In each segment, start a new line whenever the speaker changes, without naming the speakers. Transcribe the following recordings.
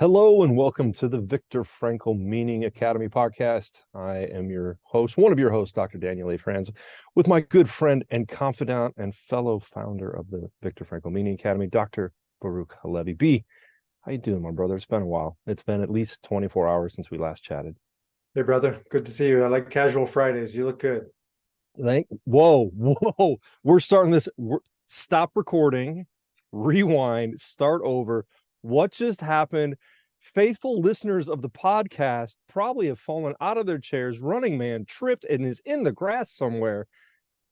Hello and welcome to the Viktor Frankl Meaning Academy podcast. I am your host, one of your hosts, Dr. Daniel A. Franz, with my good friend and confidant and fellow founder of the Viktor Frankl Meaning Academy, Dr. Baruch Halevi. B, how you doing, my brother? It's been a while. It's been at least 24 hours since we last chatted.
Hey, brother. Good to see you. I like casual Fridays. You look good.
Whoa. We're starting this. Stop recording, rewind, start over. What just happened? Faithful listeners of the podcast probably have fallen out of their chairs. Running Man tripped and is in the grass somewhere.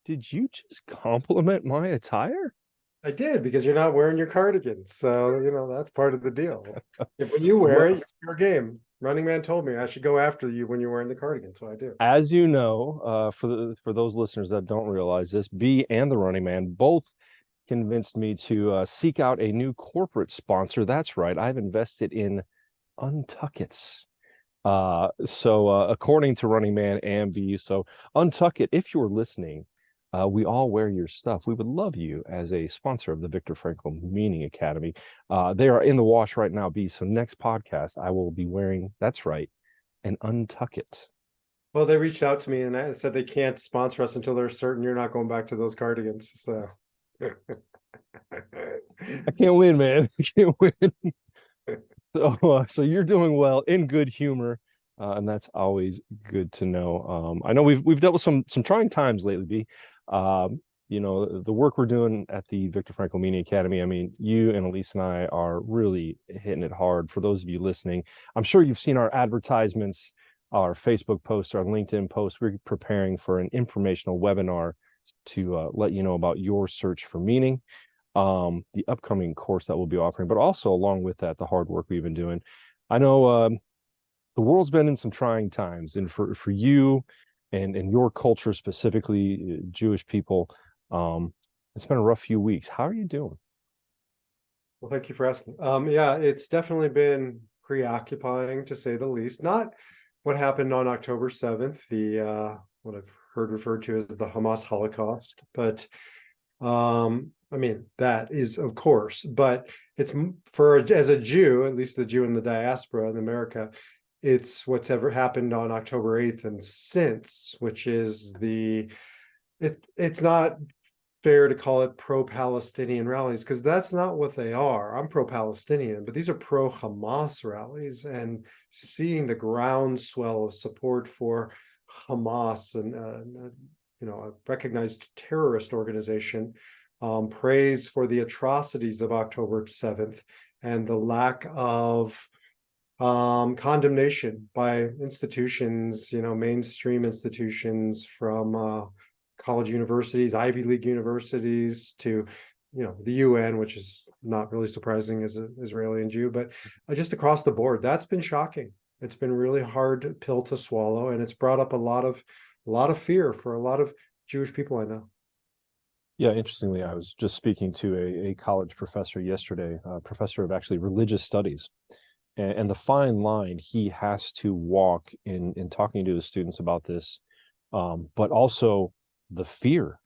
Did you just compliment my attire?
I did because you're not wearing your cardigan. So, that's part of the deal. When you wear
Well,
it, you're game. Running Man told me I should go after you when you're wearing the cardigan. So I do.
as you know, for those listeners that don't realize this, B and the Running Man both convinced me to seek out a new corporate sponsor. That's right. I've invested in Untuckits. So according to Running Man and B, so Untuck It, if you're listening, we all wear your stuff. We would love you as a sponsor of the Viktor Frankl Meaning Academy. They are in the wash right now, B. So next podcast, I will be wearing, that's right, an Untuck It.
Well, they reached out to me and I said they can't sponsor us until they're certain you're not going back to those cardigans. So
I can't win, man. I can't win. So you're doing well, in good humor, and that's always good to know. I know we've dealt with some trying times lately, B. The work we're doing at the Viktor Frankl Media Academy. I mean, you and Elise and I are really hitting it hard. For those of you listening, I'm sure you've seen our advertisements, our Facebook posts, our LinkedIn posts. We're preparing for an informational webinar to let you know about your search for meaning, the upcoming course that we'll be offering, but also along with that, the hard work we've been doing. I know the world's been in some trying times, and for you and your culture specifically, Jewish people, it's been a rough few weeks. How are you doing?
well, thank you for asking. Yeah, it's definitely been preoccupying to say the least. Not what happened on October 7th, the what I've heard referred to as the Hamas Holocaust, but I mean, that is, of course, but it's as a Jew, at least the Jew in the diaspora in America, it's what's ever happened on October 8th and since, which is it's not fair to call it pro-Palestinian rallies because that's not what they are. I'm pro-Palestinian, but these are pro-Hamas rallies, and seeing the groundswell of support for Hamas and a recognized terrorist organization, praise for the atrocities of October 7th and the lack of condemnation by institutions, mainstream institutions from college universities, Ivy League universities to, the UN, which is not really surprising as an Israeli and Jew, but just across the board, that's been shocking. It's been really hard pill to swallow, and it's brought up a lot of fear for a lot of Jewish people I know.
Yeah, interestingly, I was just speaking to a college professor yesterday, a professor of actually religious studies, and the fine line he has to walk in talking to his students about this, but also the fear,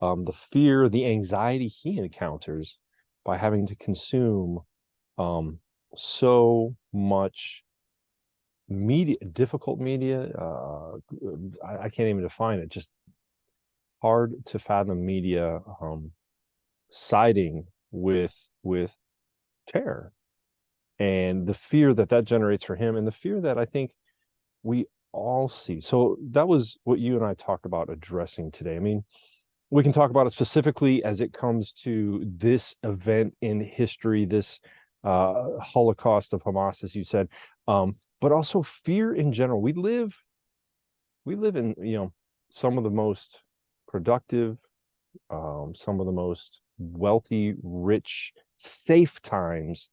the anxiety he encounters by having to consume so much media, difficult media. I can't even define it. Just hard to fathom media siding with terror, and the fear that that generates for him, and the fear that I think we all see. So that was what you and I talked about addressing today. I mean, we can talk about it specifically as it comes to this event in history, this Holocaust of Hamas, as you said, but also fear in general. We live in, some of the most productive, some of the most wealthy, rich, safe times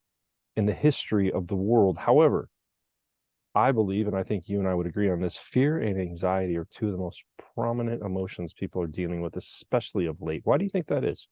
in the history of the world. However, I believe, and I think you and I would agree on this, fear and anxiety are two of the most prominent emotions people are dealing with, especially of late. Why do you think that is?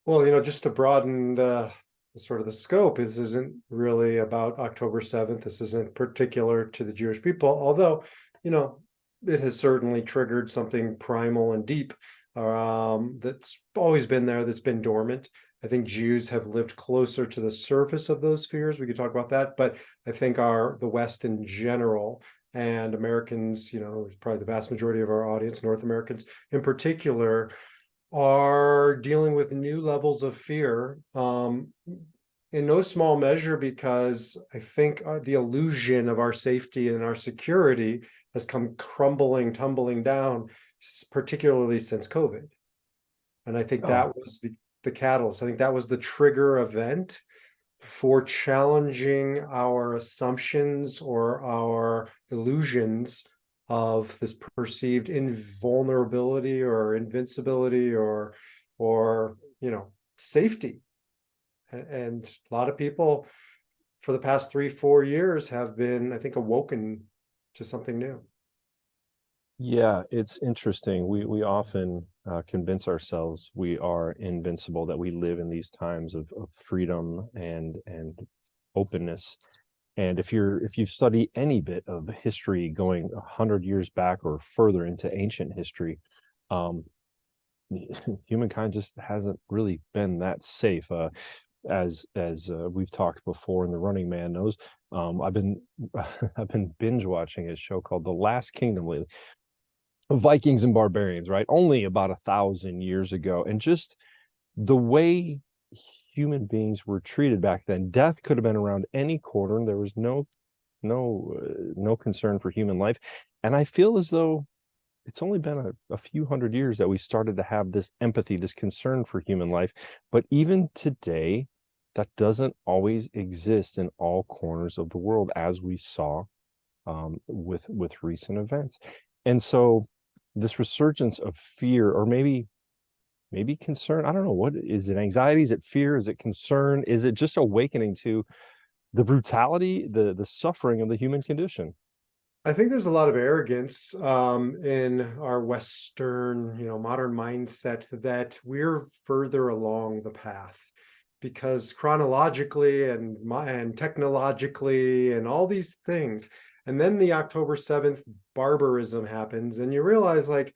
Well, just to broaden the sort of the scope, this isn't really about October 7th. This isn't particular to the Jewish people, although, it has certainly triggered something primal and deep that's always been there, that's been dormant. I think Jews have lived closer to the surface of those fears. We could talk about that, but I think the West in general, and Americans, probably the vast majority of our audience, North Americans in particular, are dealing with new levels of fear, in no small measure because I think the illusion of our safety and our security has come crumbling, tumbling down, particularly since COVID. And I think
Oh,
that was the catalyst. I think that was the trigger event for challenging our assumptions or our illusions of this perceived invulnerability or invincibility or safety. And a lot of people for the past 3-4 years have been, I think, awoken to something new.
yeah, it's interesting. We often convince ourselves we are invincible, that we live in these times of freedom and openness. And if you study any bit of history going 100 years back or further into ancient history, um, humankind just hasn't really been that safe. As we've talked before, and the Running Man knows, I've been I've been binge watching a show called The Last Kingdom lately. Vikings and barbarians, right? Only about 1,000 years ago, and just the way human beings were treated back then. Death could have been around any corner, and there was no concern for human life. And I feel as though it's only been a few hundred years that we started to have this empathy, this concern for human life. But even today, that doesn't always exist in all corners of the world, as we saw with recent events. And so this resurgence of fear, or maybe concern, I don't know, what is it? Anxiety? Is it fear? Is it concern? Is it just awakening to the brutality, the suffering of the human condition?
I think there's a lot of arrogance in our Western, modern mindset that we're further along the path because chronologically and technologically and all these things. And then the October 7th barbarism happens, and you realize like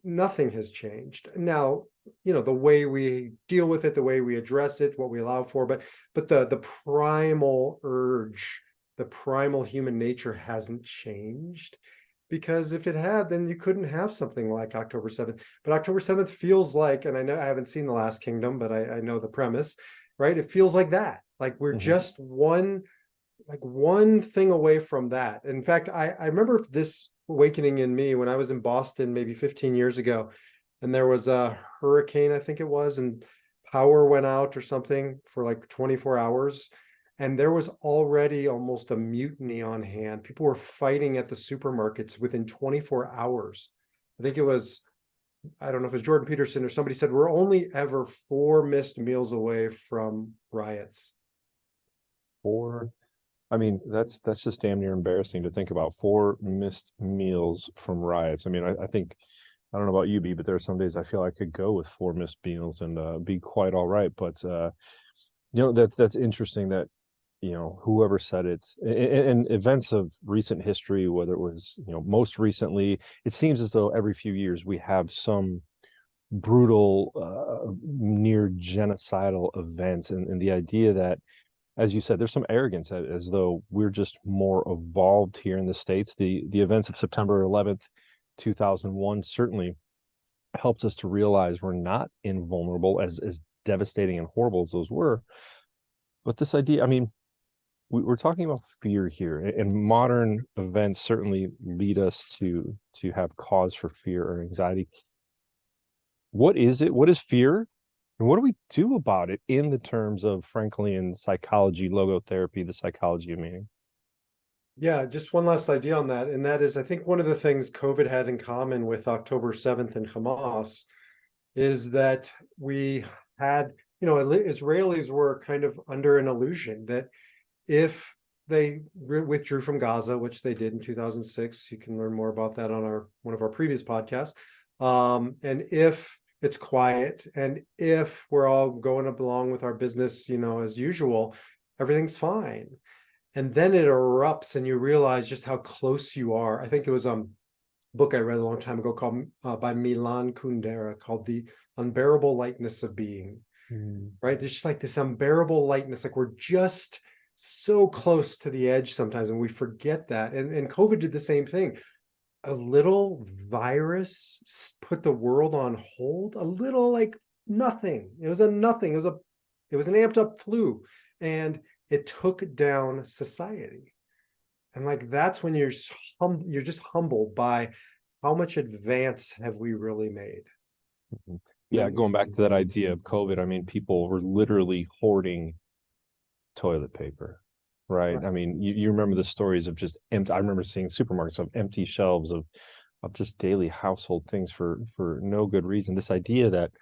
nothing has changed. Now, the way we deal with it, the way we address it, what we allow for, but the primal urge, the primal human nature hasn't changed, because if it had, then you couldn't have something like October 7th. But October 7th feels like, and I know I haven't seen The Last Kingdom, but I know the premise, right? It feels like that. Like we're
Mhm.
just one thing away from that. In fact, I remember this awakening in me when I was in Boston maybe 15 years ago, and there was a hurricane, I think it was, and power went out or something for like 24 hours. And there was already almost a mutiny on hand. People were fighting at the supermarkets within 24 hours. I think it was, I don't know if it was Jordan Peterson or somebody said, we're only ever 4 missed meals away from riots.
Or I mean, that's just damn near embarrassing to think about. 4 missed meals from riots. I mean, I think, I don't know about you, B, but there are some days I feel I could go with 4 missed meals and be quite all right. But that's interesting that whoever said it, in events of recent history, whether it was most recently, it seems as though every few years we have some brutal, near genocidal events, and the idea that, as you said, there's some arrogance, as though we're just more evolved here in the States. The events of September 11th, 2001 certainly helped us to realize we're not invulnerable, as devastating and horrible as those were. But this idea, I mean, we're talking about fear here, and modern events certainly lead us to have cause for fear or anxiety. What is it? What is fear? And what do we do about it in the terms of Franklian psychology, logotherapy, the psychology of meaning?
Yeah, just one last idea on that. And that is, I think one of the things COVID had in common with October 7th and Hamas is that we had, Israelis were kind of under an illusion that if they withdrew from Gaza, which they did in 2006, you can learn more about that on one of our previous podcasts. And if it's quiet, and if we're all going along with our business, as usual, everything's fine. And then it erupts, and you realize just how close you are. I think it was book I read a long time ago called by Milan Kundera called The Unbearable Lightness of Being.
Mm.
Right? There's just like this unbearable lightness, like we're just so close to the edge sometimes, and we forget that. And COVID did the same thing. A little virus put the world on hold, a little like nothing. It was a nothing. It was an amped up flu, and it took down society. And like that's when you're just humbled by how much advance have we really made.
Mhm. Yeah,
And
going back to that idea of COVID, I mean, people were literally hoarding toilet paper, right?
right.
I mean, you remember the stories of just empty. I remember seeing supermarkets of empty shelves of just daily household things for no good reason. This idea that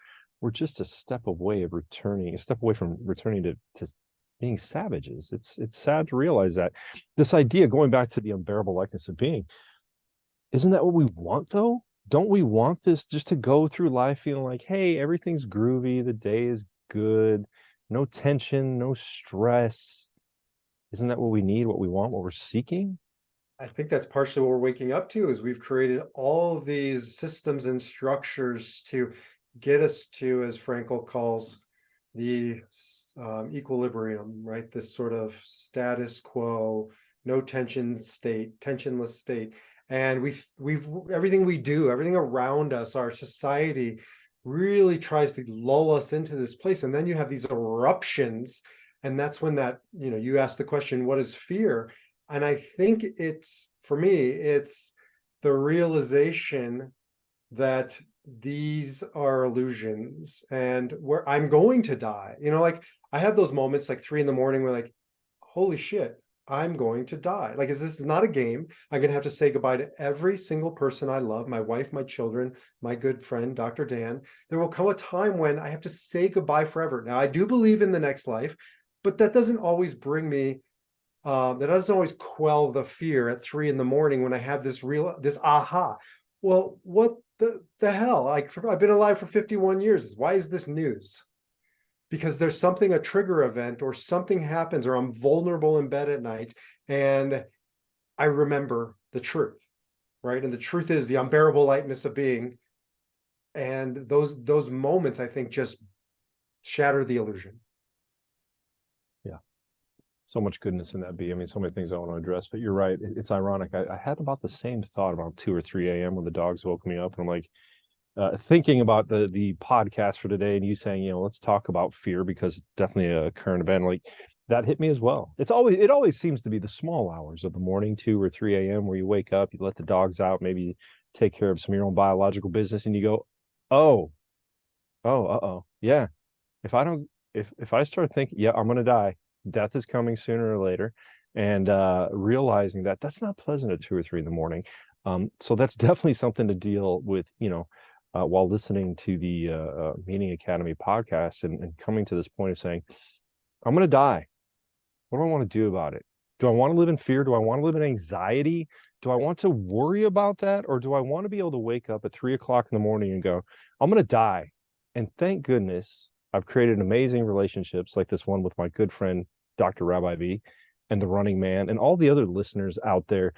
we're just a step away of returning, a step away from returning to being savages. It's sad to realize that this idea, going back to the unbearable likeness of being, isn't that what we want though? Don't we want this just to go through life feeling like, hey, everything's groovy, the day is good, no tension, no stress? Isn't that what we need, what we want, what we're seeking?
I think that's partially what we're waking up to is we've created all of these systems and structures to get us to, as Frankl calls, the equilibrium, right? This sort of status quo, no tension state, tensionless state. And we've everything we do, everything around us, our society really tries to lull us into this place. And then you have these eruptions. And that's when you ask the question, what is fear? And I think for me, it's the realization that these are illusions and where I'm going to die. Like I have those moments like 3 a.m. where like, holy shit, I'm going to die. Like, this is not a game. I'm going to have to say goodbye to every single person I love, my wife, my children, my good friend, Dr. Dan. There will come a time when I have to say goodbye forever. Now, I do believe in the next life, but that doesn't always bring me that doesn't always quell the fear at 3 a.m. when I have this aha. Well, what the hell? Like I've been alive for 51 years. Why is this news? Because there's something, a trigger event, or something happens, or I'm vulnerable in bed at night, and I remember the truth, right? And the truth is the unbearable lightness of being. And those moments, I think, just shatter the illusion.
Yeah. So much goodness in that be. I mean, so many things I want to address, but you're right. It's ironic. I had about the same thought about 2 or 3 a.m. when the dogs woke me up. And I'm like, thinking about the podcast for today and you saying, let's talk about fear because it's definitely a current event. Like that hit me as well. It always seems to be the small hours of the morning, 2 or 3 a.m. where you wake up, you let the dogs out, maybe take care of some of your own biological business and you go, oh, uh-oh. Yeah. If I don't, if I start thinking, yeah, I'm going to die, death is coming sooner or later, and realizing that that's not pleasant at 2 or 3 in the morning. So that's definitely something to deal with, while listening to the Meaning Academy podcast and coming to this point of saying, I'm going to die. What do I want to do about it? Do I want to live in fear? Do I want to live in anxiety? Do I want to worry about that? Or do I want to be able to wake up at 3 o'clock in the morning and go, I'm going to die? And thank goodness I've created amazing relationships like this one with my good friend, Dr. Rabbi V, and the running man, and all the other listeners out there.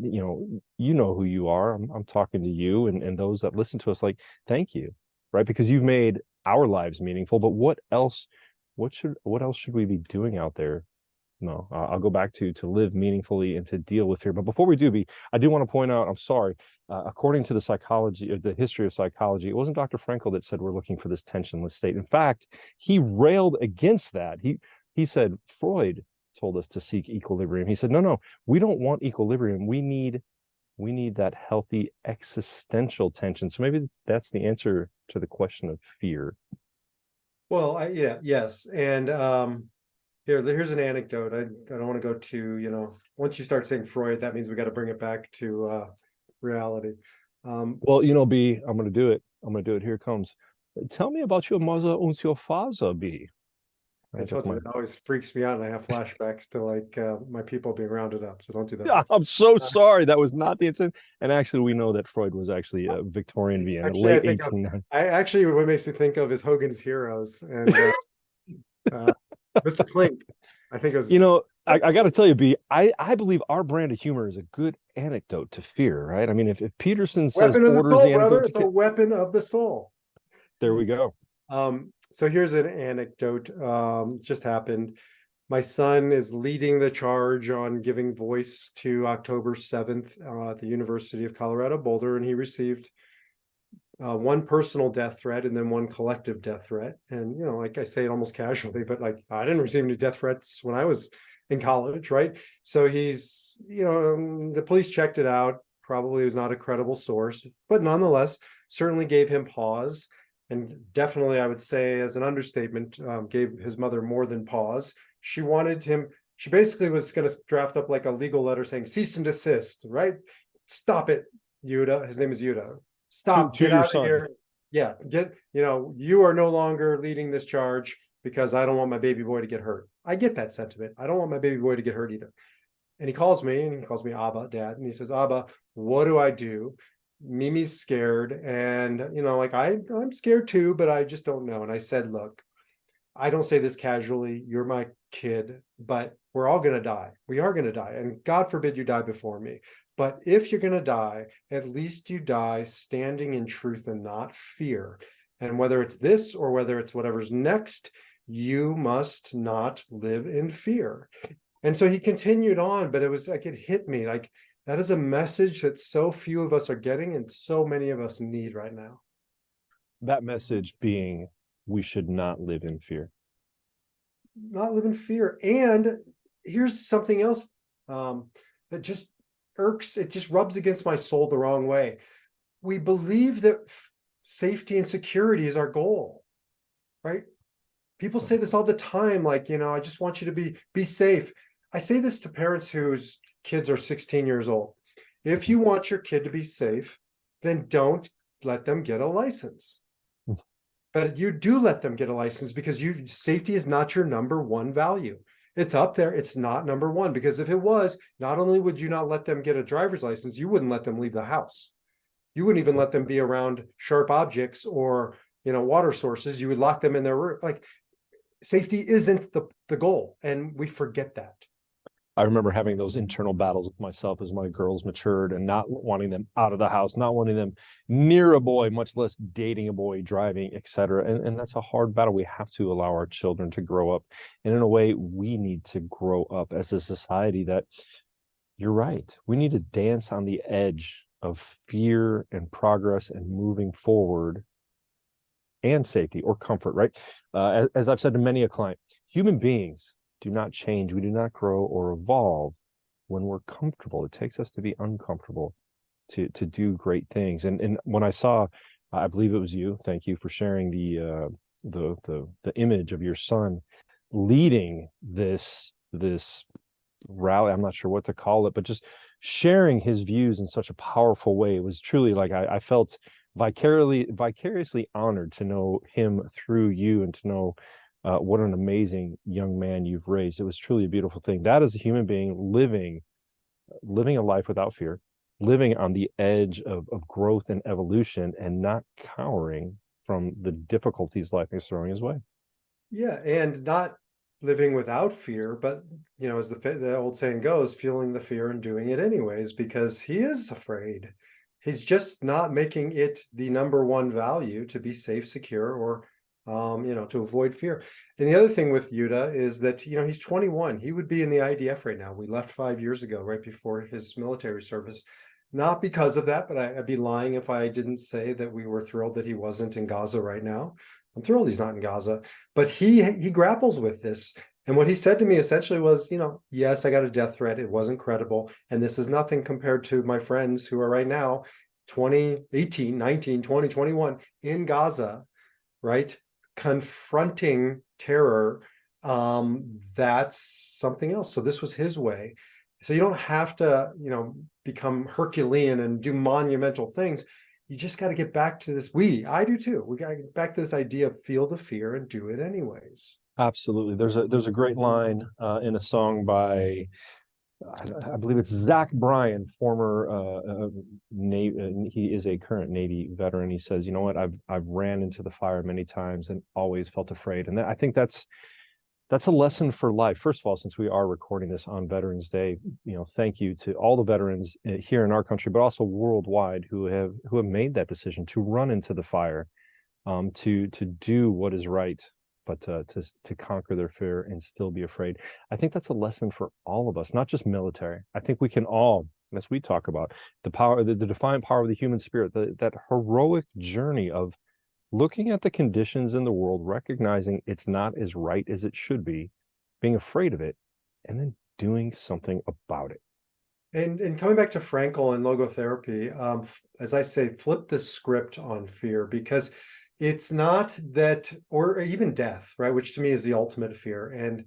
You know who you are. I'm talking to you and those that listen to us, like, thank you, right? Because you've made our lives meaningful. But what else? What else should we be doing out there? No, I'll go back to live meaningfully and to deal with fear. But before we do, I do want to point out, I'm sorry, according to the psychology, or the history of psychology, it wasn't Dr. Frankl that said we're looking for this tensionless state. In fact, he railed against that. He said Freud told us to seek equilibrium. He said, no, we don't want equilibrium. We need that healthy existential tension. So maybe that's the answer to the question of fear.
Well, yeah, yes. And here's an anecdote. I don't want to go once you start saying Freud, that means we got to bring it back to reality.
Well, B, I'm going to do it. I'm going to do it. Here it comes. Tell me about your mother and your father, B.
I
Right, that's
told you
my.
that always freaks me out, and I have flashbacks to like my people being rounded up. So don't do that.
Yeah, I'm so sorry. That was not the intent. And actually, we know that Freud was actually a Victorian Vienna,
Actually,
late 1890s.
what makes me think of is Hogan's Heroes and uh, Mr. Clink. I think it
You
was
know, I got to tell you, B, I believe our brand of humor is a good antidote to fear, right? I mean, if Peterson says
Weapon of the
orders
soul,
the
brother.
antidote
It's
to
a
get,
weapon of the soul.
there we go.
So here's an anecdote. Just happened. My son is leading the charge on giving voice to October 7th at the University of Colorado Boulder, and he received one personal death threat and then one collective death threat. And, like I say it almost casually, but like I didn't receive any death threats when I was in college, right? So he's, the police checked it out. Probably was not a credible source, but nonetheless, certainly gave him pause. And definitely, I would say, as an understatement, gave his mother more than pause. She wanted him, she basically was going to draft up like a legal letter saying cease and desist, right? Stop it, Yuda. His name is Yuda. Stop,
To
get
your
out of
son.
here. Yeah, you are no longer leading this charge because I don't want my baby boy to get hurt. I get that sentiment. I don't want my baby boy to get hurt either. And he calls me Abba, Dad. And he says, Abba, what do I do? Mimi's scared. And, like I'm scared too, but I just don't know. And I said, look, I don't say this casually. You're my kid, but we're all going to die. We are going to die. And God forbid you die before me. But if you're going to die, at least you die standing in truth and not fear. And whether it's this or whether it's whatever's next, you must not live in fear. And so he continued on, but it was like it hit me like that is a message that so few of us are getting and so many of us need right now.
That message being we should not live in fear.
Not live in fear. And here's something else that just irks, it just rubs against my soul the wrong way. We believe that safety and security is our goal, right? People say this all the time, like, I just want you to be safe. I say this to parents whose kids are 16 years old. If you want your kid to be safe, then don't let them get a license. But you do let them get a license because safety is not your number one value. It's up there. It's not number one, because if it was, not only would you not let them get a driver's license, you wouldn't let them leave the house. You wouldn't even let them be around sharp objects or, water sources. You would lock them in their room. Like, safety isn't the goal, and we forget that.
I remember having those internal battles with myself as my girls matured and not wanting them out of the house, not wanting them near a boy, much less dating a boy, driving, etc. And that's a hard battle. We have to allow our children to grow up. And in a way, we need to grow up as a society that, you're right, we need to dance on the edge of fear and progress and moving forward and safety or comfort, right? As I've said to many a client, human beings do not change. We do not grow or evolve when we're comfortable. It takes us to be uncomfortable to do great things. And when I saw, I believe it was you. Thank you for sharing the image of your son leading this rally. I'm not sure what to call it, but just sharing his views in such a powerful way. It was truly like I felt vicariously honored to know him through you and to know what an amazing young man you've raised. It was truly a beautiful thing. That is a human being living a life without fear, living on the edge of growth and evolution, and not cowering from the difficulties life is throwing his way.
Yeah, and not living without fear, but as the old saying goes, feeling the fear and doing it anyways, because he is afraid. He's just not making it the number one value to be safe, secure, or to avoid fear. And the other thing with Yuda is that he's 21. He would be in the IDF right now. We left 5 years ago, right before his military service. Not because of that, but I'd be lying if I didn't say that we were thrilled that he wasn't in Gaza right now. I'm thrilled he's not in Gaza, but he grapples with this. And what he said to me essentially was, yes, I got a death threat. It wasn't credible. And this is nothing compared to my friends who are right now, 2018, 19, 20, 21 in Gaza, right? Confronting terror. That's something else. So this was his way. So you don't have to, become Herculean and do monumental things. You just got to get back to this. I do too. We got to get back to this idea of feel the fear and do it anyways.
Absolutely. There's a great line in a song by I believe it's Zach Bryan, former Navy. He is a current Navy veteran. He says, "You know what? I've ran into the fire many times and always felt afraid." And I think that's That's a lesson for life. First of all, since we are recording this on Veterans Day, thank you to all the veterans here in our country, but also worldwide who have made that decision to run into the fire, to do what is right, but to conquer their fear and still be afraid. I think that's a lesson for all of us, not just military. I think we can all, as we talk about the power, the defiant power of the human spirit, that heroic journey of looking at the conditions in the world, recognizing it's not as right as it should be, being afraid of it, and then doing something about it.
And coming back to Frankel and logotherapy, as I say, flip the script on fear, because it's not that, or even death, right? Which to me is the ultimate fear. And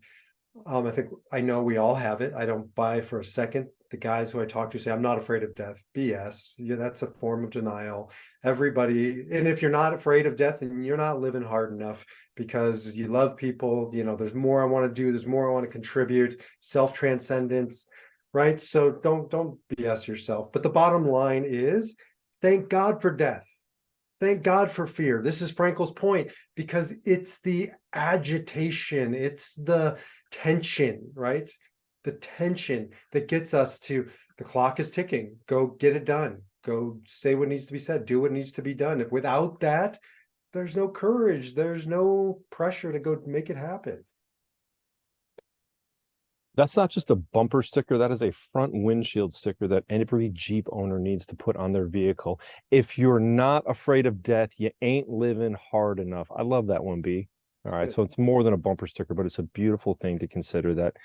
I know we all have it. I don't buy for a second. The guys who I talk to say, I'm not afraid of death. BS. Yeah, that's a form of denial. Everybody, and if you're not afraid of death, then you're not living hard enough, because you love people. There's more I want to do. There's more I want to contribute. Self-transcendence, right? So don't BS yourself. But the bottom line is, thank God for death. Thank God for fear. This is Frankel's point, because it's the agitation, it's the tension, right? The tension that gets us to, the clock is ticking. Go get it done. Go say what needs to be said. Do what needs to be done. If without that, there's no courage. There's no pressure to go make it happen.
That's not just a bumper sticker. That is a front windshield sticker that every Jeep owner needs to put on their vehicle. If you're not afraid of death, you ain't living hard enough. I love that one, B. All right. So it's more than a bumper sticker, but it's a beautiful thing to consider that,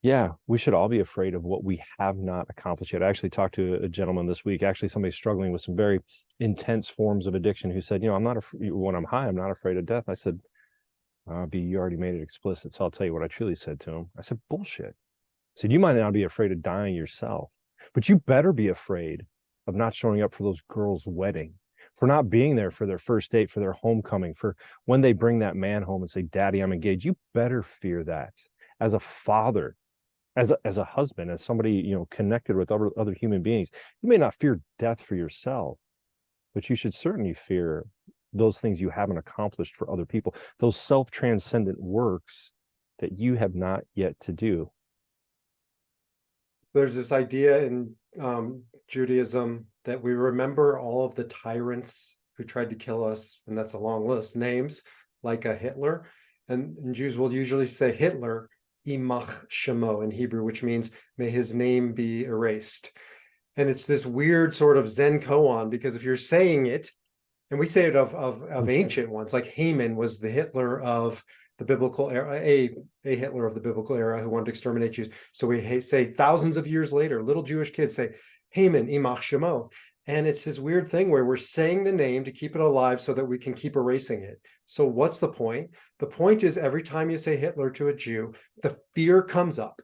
yeah, we should all be afraid of what we have not accomplished yet. I actually talked to a gentleman this week, actually somebody struggling with some very intense forms of addiction, who said, I'm not, when I'm high, I'm not afraid of death. I said, B, you already made it explicit, so I'll tell you what I truly said to him. I said, bullshit. I said, you might not be afraid of dying yourself, but you better be afraid of not showing up for those girls' wedding, for not being there for their first date, for their homecoming, for when they bring that man home and say, Daddy, I'm engaged. You better fear that as a father, as a husband, as somebody, connected with other human beings. You may not fear death for yourself, but you should certainly fear those things you haven't accomplished for other people, those self-transcendent works that you have not yet to do.
So there's this idea in Judaism that we remember all of the tyrants who tried to kill us, and that's a long list, names like a Hitler, and Jews will usually say Hitler, imach shemo in Hebrew, which means may his name be erased. And it's this weird sort of Zen koan, because if you're saying it, and we say it of ancient ones, like Haman was the Hitler of the biblical era, a Hitler of the biblical era who wanted to exterminate Jews. So we say thousands of years later, little Jewish kids say Haman, imach shemo. And it's this weird thing where we're saying the name to keep it alive so that we can keep erasing it. So what's the point? The point is, every time you say Hitler to a Jew, the fear comes up,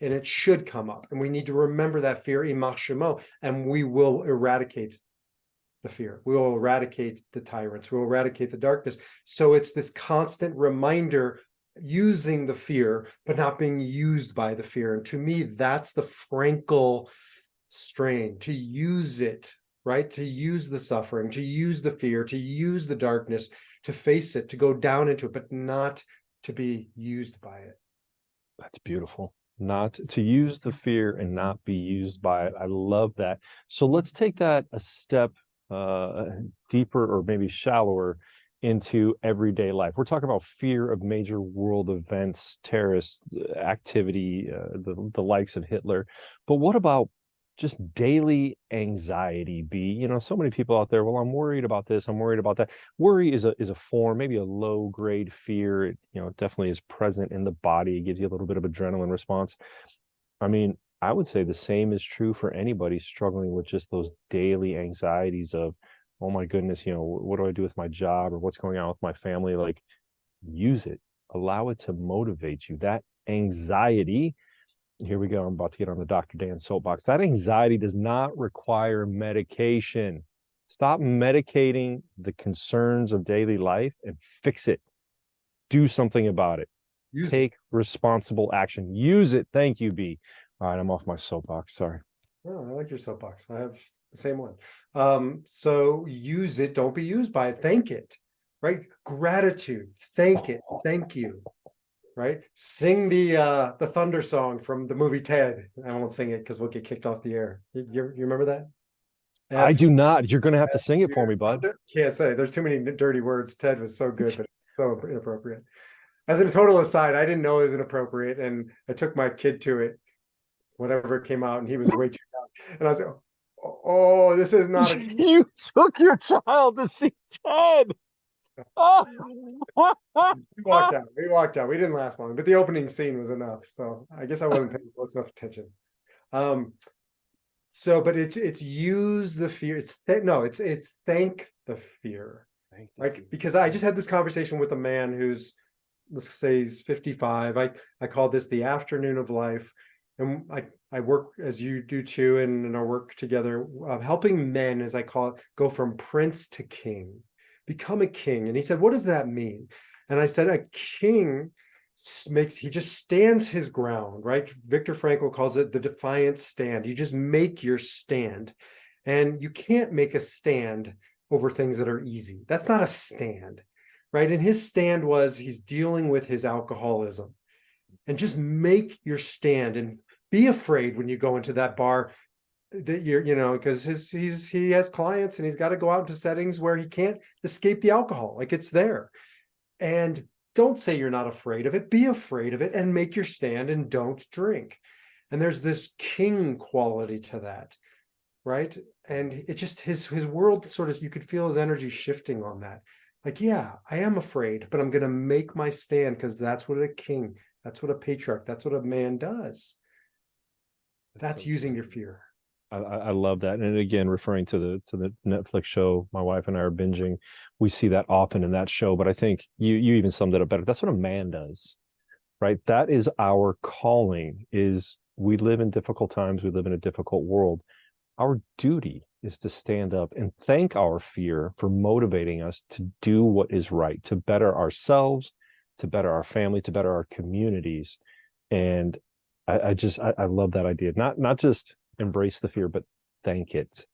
and it should come up. And we need to remember that fear, imach shemo, and we will eradicate the fear. We will eradicate the tyrants. We will eradicate the darkness. So it's this constant reminder, using the fear, but not being used by the fear. And to me, that's the Frankel strain, to use it, right? To use the suffering, to use the fear, to use the darkness, to face it, to go down into it, but not to be used by it.
That's beautiful. Not to use the fear and not be used by it. I love that. So let's take that a step deeper, or maybe shallower, into everyday life. We're talking about fear of major world events, terrorist activity, the likes of Hitler. But what about just daily anxiety, B? So many people out there, well, I'm worried about this, I'm worried about that. Worry is a form, maybe a low grade fear. It, definitely is present in the body. It gives you a little bit of adrenaline response. I mean, I would say the same is true for anybody struggling with just those daily anxieties of, oh my goodness, what do I do with my job, or what's going on with my family? Like, use it, allow it to motivate you. That anxiety, here we go, I'm about to get on the Dr. Dan soapbox. That anxiety does not require medication. Stop medicating the concerns of daily life and fix it. Do something about it.
Use it.
Take responsible action. Use it. Thank you, B. All right, I'm off my soapbox. Sorry.
Oh, I like your soapbox. I have the same one. So use it. Don't be used by it. Thank it, right? Gratitude. Thank it. Thank you. right? Sing the thunder song from the movie Ted. I won't sing it because we'll get kicked off the air. You remember that?
I
F,
do not. You're going to have to
F
sing it for me,
fear.
bud.
Can't say. There's too many dirty words. Ted was so good, but it's so inappropriate. As a total aside, I didn't know it was inappropriate, and I took my kid to it, whatever came out, and he was way too young. And I was like, oh, this is not a.
You took your child to see Ted. Oh.
We walked out. We walked out. We didn't last long, but the opening scene was enough. So I guess I wasn't paying close enough attention. Um, so, but it's use the fear. It's thank the fear, right? Because I just had this conversation with a man who's, let's say, he's 55. I call this the afternoon of life, and I work as you do too, and in our work together, helping men, as I call it, go from prince to king, become a king. And he said, "What does that mean?" And I said, "A king he just stands his ground, right? Viktor Frankl calls it the defiant stand. You just make your stand, and you can't make a stand over things that are easy. That's not a stand, right?" And his stand was he's dealing with his alcoholism, and just make your stand and be afraid when you go into that bar that because he has clients and he's got to go out into settings where he can't escape the alcohol, like it's there. And don't say you're not afraid of it. Be afraid of it and make your stand and don't drink. And there's this king quality to that, right? And it just his world sort of, you could feel his energy shifting on that. Like, yeah, I am afraid, but I'm going to make my stand, because that's what a king, that's what a patriarch, that's what a man does. That's
So
using your fear.
I love that. And again, referring to the Netflix show my wife and I are binging, we see that often in that show. But I think you even summed it up better. That's what a man does, right? That is our calling. Is we live in difficult times. We live in a difficult world. Our duty is to stand up and thank our fear for motivating us to do what is right, to better ourselves, to better our family, to better our communities. And I love that idea. Not just embrace the fear, but thank it.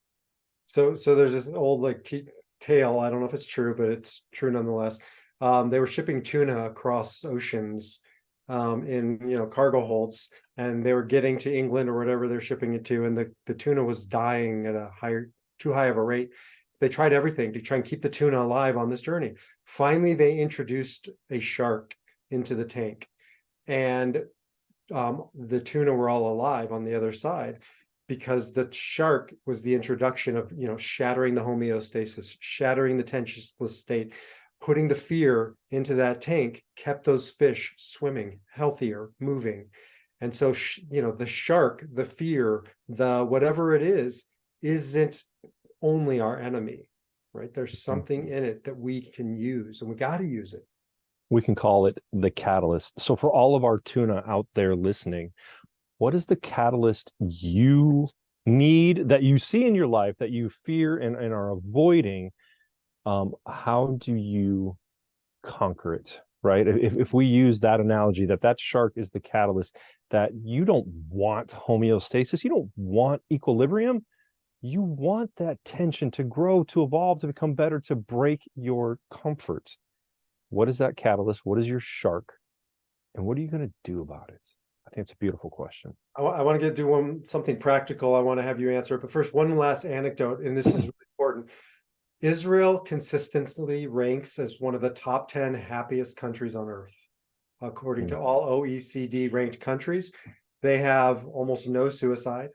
So there's this old like tale. I don't know if it's true, but it's true nonetheless. They were shipping tuna across oceans, in cargo holds, and they were getting to England or whatever they're shipping it to, and the tuna was dying at a too high of a rate. They tried everything to try and keep the tuna alive on this journey. Finally, they introduced a shark into the tank, and the tuna were all alive on the other side, because the shark was the introduction of shattering the homeostasis, shattering the tensionless state, putting the fear into that tank, kept those fish swimming, healthier, moving. And so the shark, the fear, the whatever it is, isn't only our enemy, right? There's something in it that we can use, and we got to use it.
We can call it the catalyst. So for all of our tuna out there listening, what is the catalyst you need, that you see in your life, that you fear and are avoiding? How do you conquer it, right? If we use that analogy, that shark is the catalyst, that you don't want homeostasis, you don't want equilibrium, you want that tension to grow, to evolve, to become better, to break your comfort. What is that catalyst? What is your shark? And what are you going to do about it? I think it's a beautiful question.
I want to do something practical. I want to have you answer it, but first, one last anecdote, and this is really important. Israel consistently ranks as one of the top 10 happiest countries on earth, according to all OECD ranked countries. They have almost no suicide,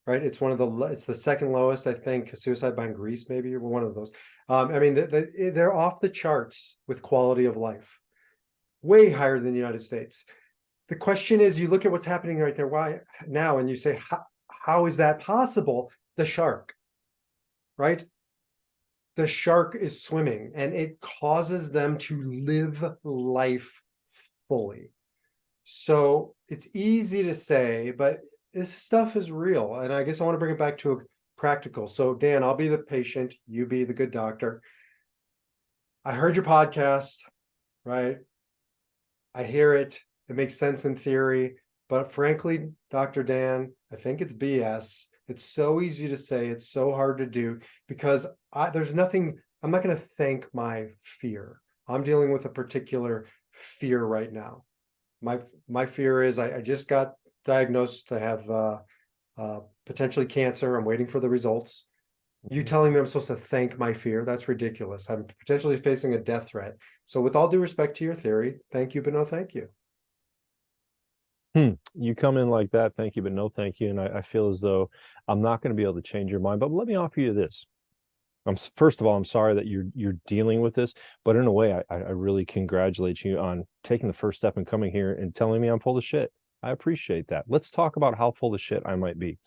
right? It's the second lowest, I think, suicide by Greece, maybe, or one of those. I mean, they're off the charts with quality of life, way higher than the United States. The question is, you look at what's happening right there, why now, and you say, how is that possible? The shark, right? The shark is swimming, and it causes them to live life fully. So it's easy to say, but this stuff is real. And I guess I want to bring it back to a practical. So Dan, I'll be the patient, you be the good doctor. I heard your podcast, right? I hear it. It makes sense in theory, but frankly, Dr. Dan, I think it's BS. It's so easy to say, it's so hard to do, because there's nothing, I'm not going to thank my fear. I'm dealing with a particular fear right now. my fear is I just got diagnosed to have potentially cancer. I'm waiting for the results. You
Mhm.
telling me I'm supposed to thank my fear? That's ridiculous. I'm potentially facing a death threat. So with all due respect to your theory, thank you, but no thank you.
You come in like that, thank you, but no thank you. And I feel as though I'm not going to be able to change your mind. But let me offer you this. First of all, I'm sorry that you're dealing with this, but in a way, I really congratulate you on taking the first step and coming here and telling me I'm full of shit. I appreciate that. Let's talk about how full of shit I might be.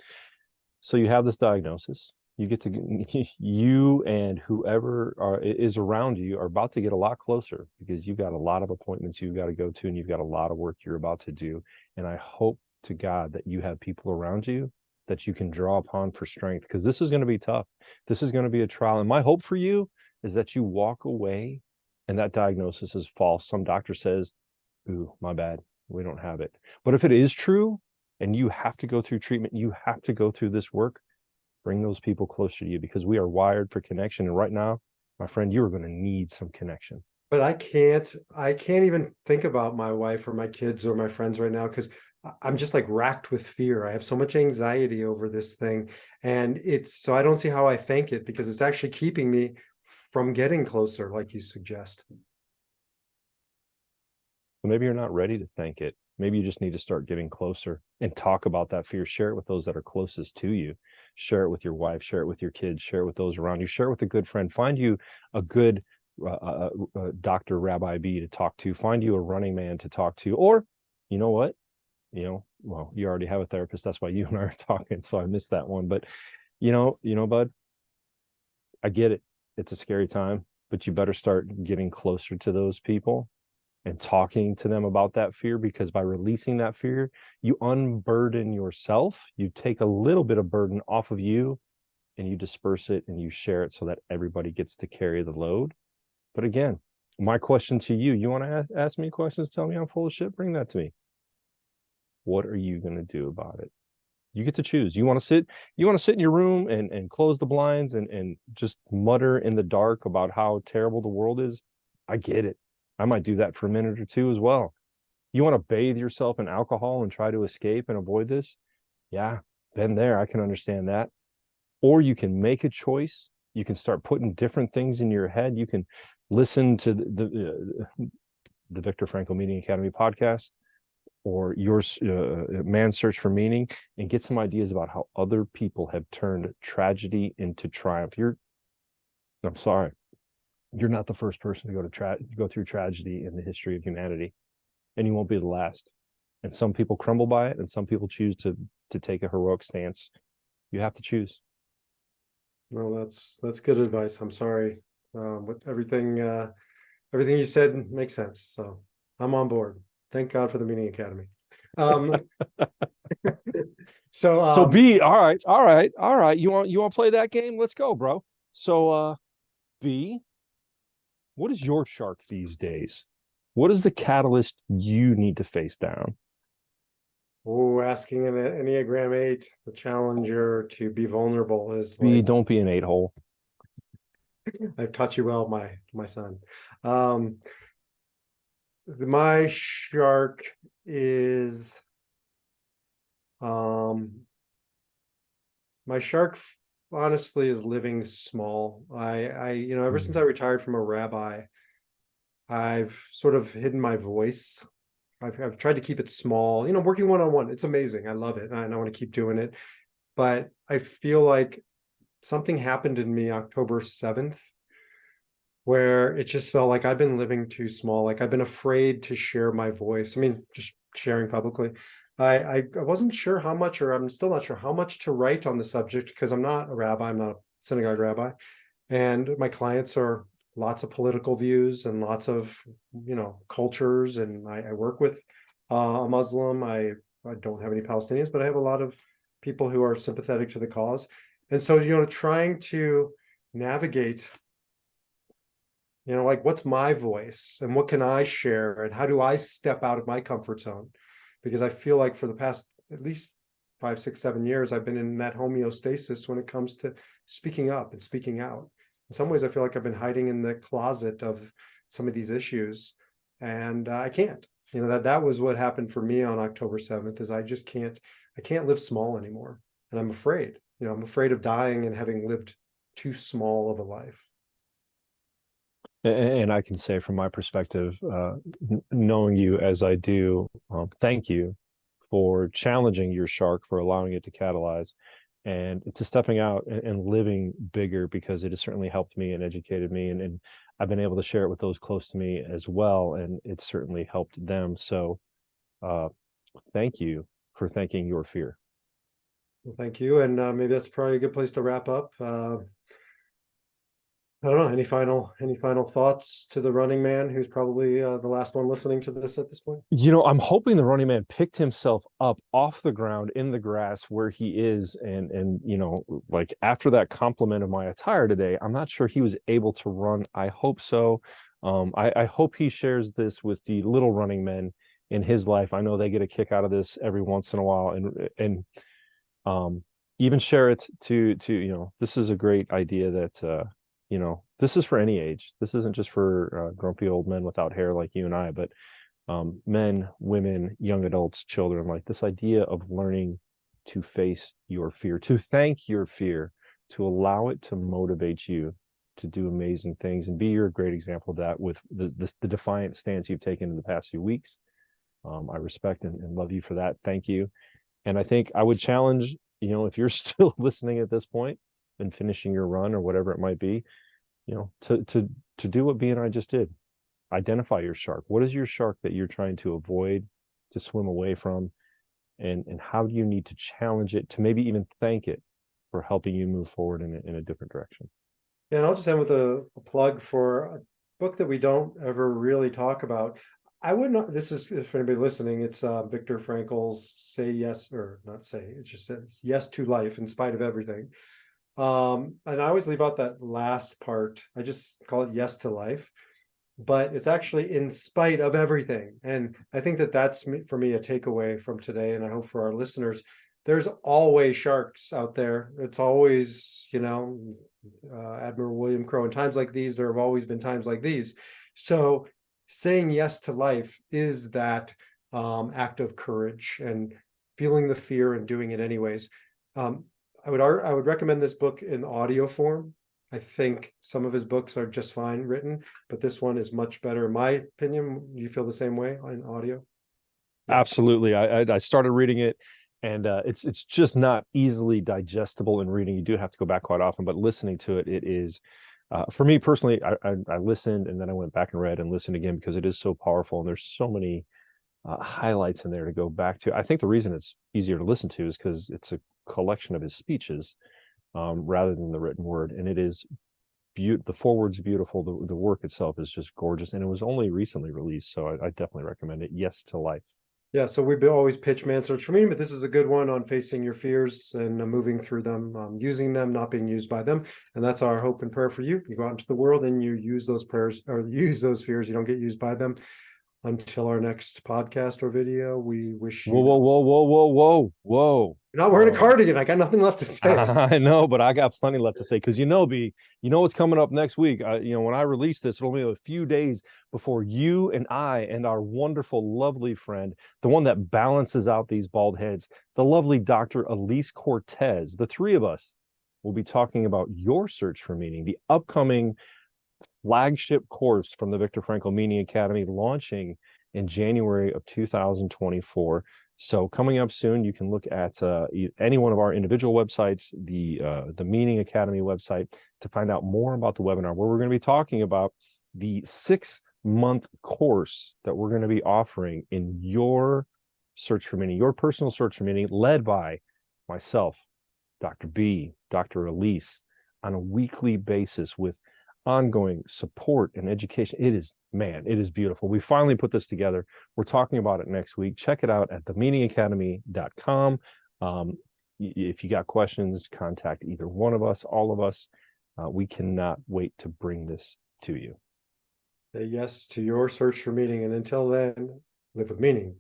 So you have this diagnosis. You get to you and whoever is around you are about to get a lot closer because you've got a lot of appointments you've got to go to and you've got a lot of work you're about to do. And I hope to God that you have people around you that you can draw upon for strength because this is going to be tough. This is going to be a trial. And my hope for you is that you walk away and that diagnosis is false. Some doctor says, ooh, my bad. We don't have it. But if it is true and you have to go through treatment, you have to go through this work, bring those people closer to you because we are wired for connection. And right now, my friend, you are going to need some connection.
But I can't even think about my wife or my kids or my friends right now because I'm just like racked with fear. I have so much anxiety over this thing. And so I don't see how I thank it because it's actually keeping me from getting closer, like you suggest.
So maybe you're not ready to thank it. Maybe you just need to start getting closer and talk about that fear. Share it with those that are closest to you. Share it with your wife, share it with your kids, share it with those around you, share it with a good friend. Find you a good Dr. Rabbi B to talk to. Find you a running man to talk to. Or, you know what? Well, you already have a therapist. That's why you and I are talking. So I missed that one. But bud, I get it. It's a scary time, but you better start getting closer to those people and talking to them about that fear because by releasing that fear, you unburden yourself. You take a little bit of burden off of you and you disperse it and you share it so that everybody gets to carry the load. But again, my question to you, you want to ask me questions, tell me I'm full of shit, bring that to me. What are you going to do about it? You get to choose. You want to sit in your room and close the blinds and just mutter in the dark about how terrible the world is. I get it. I might do that for a minute or two as well. You want to bathe yourself in alcohol and try to escape and avoid this? Yeah, been there. I can understand that. Or you can make a choice. You can start putting different things in your head. You can listen to the Viktor Frankl Meaning Academy podcast or your Man's Search for Meaning and get some ideas about how other people have turned tragedy into triumph. I'm sorry, you're not the first person to go through tragedy in the history of humanity, and you won't be the last. And some people crumble by it, and some people choose to take a heroic stance. You have to choose.
Well, that's good advice. I'm sorry. But everything you said makes sense. So I'm on board. Thank God for the Meaning Academy. Um, so
So B, all right, all right, all right. You want to play that game? Let's go, bro. So B, what is your shark these days? What is the catalyst you need to face down?
asking an Enneagram 8, the challenger to be vulnerable is
B,
like
don't be an 8 hole.
I've taught you well, my son. Um, my shark is um my shark honestly is living small. Ever since I retired from a rabbi, I've sort of hidden my voice. I've tried to keep it small, working one-on-one. It's amazing. I love it. And I want to keep doing it. But I feel like something happened in me October 7th where it just felt like I've been living too small. Like I've been afraid to share my voice. I mean, just sharing publicly. I wasn't sure how much, or I'm still not sure how much to write on the subject because I'm not a rabbi. I'm not a synagogue rabbi. And my clients are lots of political views and lots of, cultures. And I work with a Muslim. I don't have any Palestinians, but I have a lot of people who are sympathetic to the cause. And so, trying to navigate, like what's my voice and what can I share and how do I step out of my comfort zone? Because I feel like for the past at least 5, 6, 7 years, I've been in that homeostasis when it comes to speaking up and speaking out. In some ways, I feel like I've been hiding in the closet of some of these issues, and I can't. You know, that was what happened for me on October 7th, is I can't live small anymore. And I'm afraid, you know, I'm afraid of dying and having lived too small of a life.
And I can say from my perspective, knowing you as I do, thank you for challenging your shark, for allowing it to catalyze, and to stepping out and living bigger, because it has certainly helped me and educated me, and I've been able to share it with those close to me as well, and it's certainly helped them. So uh, thank you for thanking your fear.
Well, thank you. And maybe that's probably a good place to wrap up. I don't know. Any final thoughts to the running man, who's probably the last one listening to this at this point?
I'm hoping the running man picked himself up off the ground in the grass where he is, and like after that compliment of my attire today, I'm not sure he was able to run. I hope so. I hope he shares this with the little running men in his life. I know they get a kick out of this every once in a while, and um, even share it to this is a great idea that this is for any age. This isn't just for grumpy old men without hair like you and I, but men, women, young adults, children, like this idea of learning to face your fear, to thank your fear, to allow it to motivate you to do amazing things, and be your great example of that with the defiant stance you've taken in the past few weeks. I respect and love you for that. Thank you. And I think I would challenge, if you're still listening at this point and finishing your run or whatever it might be, to do what B and I just did. Identify your shark. What is your shark that you're trying to avoid, to swim away from? And how do you need to challenge it, to maybe even thank it for helping you move forward in a different direction?
Yeah, and I'll just end with a plug for a book that we don't ever really talk about. I would not, this is, if anybody listening, it's Viktor Frankl's Say Yes, or not say, it just says Yes to Life in Spite of Everything. And I always leave out that last part. I just call it Yes to Life, but it's actually in spite of everything. And I think that that's, for me, a takeaway from today. And I hope for our listeners, there's always sharks out there. It's always, Admiral William Crowe, in times like these, there have always been times like these. So saying yes to life is that act of courage, and feeling the fear and doing it anyways. I would recommend this book in audio form. I think some of his books are just fine written, but this one is much better, in my opinion. You feel the same way in audio? Yeah.
Absolutely. I started reading it, and it's just not easily digestible in reading. You do have to go back quite often, but listening to it, it is. For me personally, I listened and then I went back and read and listened again, because it is so powerful, and there's so many highlights in there to go back to. I think the reason it's easier to listen to is because it's a collection of his speeches, rather than the written word, and it is the foreword's beautiful. The work itself is just gorgeous, and it was only recently released, so I definitely recommend it. Yes to Life.
Yeah, so we've always pitch man search for meaning, but this is a good one on facing your fears and moving through them, using them, not being used by them. And that's our hope and prayer for you. You go out into the world and you use those prayers, or use those fears. You don't get used by them. Until our next podcast or video, we wish
Whoa,
you
whoa,
the—
whoa, whoa, whoa, whoa, whoa,
You're not wearing a
whoa.
cardigan. I got nothing left to say.
I know, but I got plenty left to say, because B, what's coming up next week. When I release this, it'll be a few days before you and I and our wonderful, lovely friend, the one that balances out these bald heads, the lovely Dr. Elise Cortez, the three of us will be talking about your search for meaning, the upcoming flagship course from the Viktor Frankl Meaning Academy, launching in January of 2024. So coming up soon, you can look at any one of our individual websites, the Meaning Academy website, to find out more about the webinar, where we're going to be talking about the 6-month course that we're going to be offering in your search for meaning, your personal search for meaning, led by myself, Dr. B, Dr. Elise, on a weekly basis, with ongoing support and education. It is beautiful. We finally put this together. We're talking about it next week. Check it out at themeaningacademy.com. If you got questions, contact either one of us, all of us. We cannot wait to bring this to you.
Say yes to your search for meaning. And until then, live with meaning,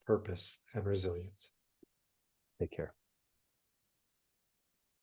purpose, and resilience.
Take care.